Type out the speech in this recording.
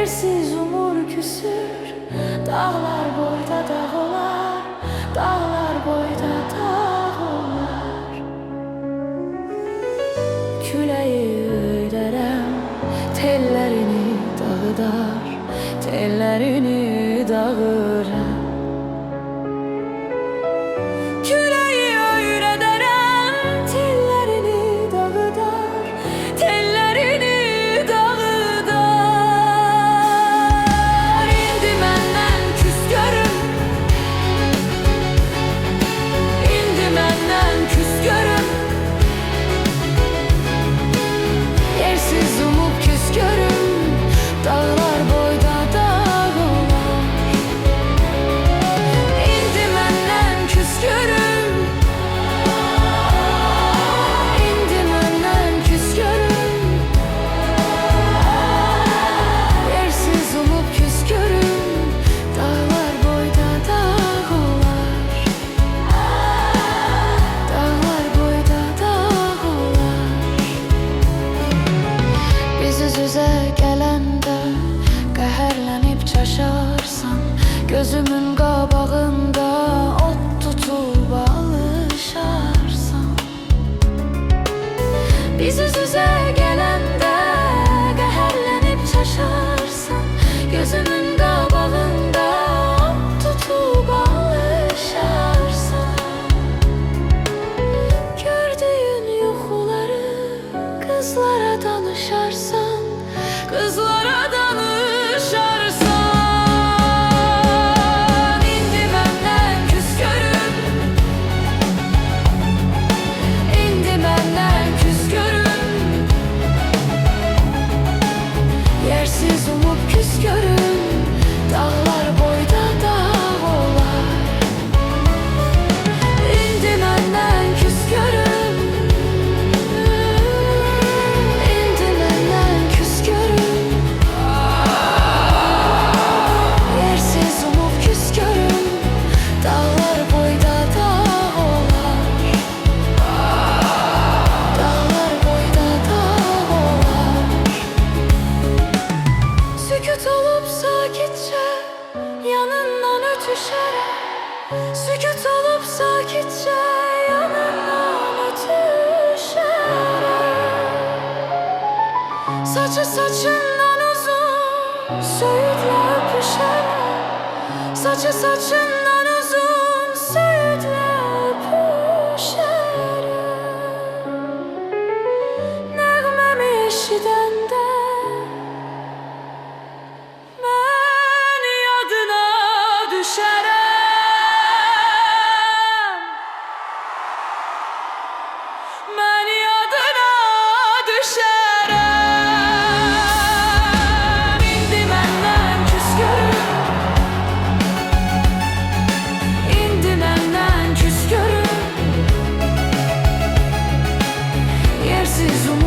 Yersiz umur küsür, dağlar boyda dağ olar, dağlar boyda dağ olar. Küleyi öyrərəm, tellərini dağıdar, tellərini dağıram. Küleyi öyrədərəm, tellərini dağıdar, tellərini dağıdar. İndi məndən küs görüm, indi məndən küs görüm. Yersiz umub küs görüm, dağlar boyda dağ olar. İndi məndən küs görüm, indi məndən küs görüm. Yersiz umub küs görüm, dağlar boyda dağ olar. Dağlar boyda dağ olar. Biz üz-üzə gələndə qəhərlənib çaşarsan, gözümün qabağında ot tutub alışarsan. Biz üz-üzə gələndə qəhərlənib çaşarsan, gözümün qabağında ot tutub alışarsan. Gördüyün yuxuları qızlara danışarsan, qızlara danışarsan. İndi məndən küs görüm, indi məndən küs görüm. Yersiz umub küs görüm, dağlar boyda dağ olar. İndi məndən küs görüm, indi məndən küs görüm. Yersiz umub küs görüm, dağlar boyda dağ olar. Dağlar boyda dağ olar. Sükut olup sakitçe yanından ötüşərəm. Sükut olup sakitçe yanından ötüşərəm. Saçı saçından uzun söğütle öpüşərəm. Saçı saçından uzun söğütle öpüşərəm. Nəğməmi eşidəndə mən yadına düşərəm. Mən yadına düşərəm. İndi məndən küs görüm, indi məndən küs görüm. Yersiz umub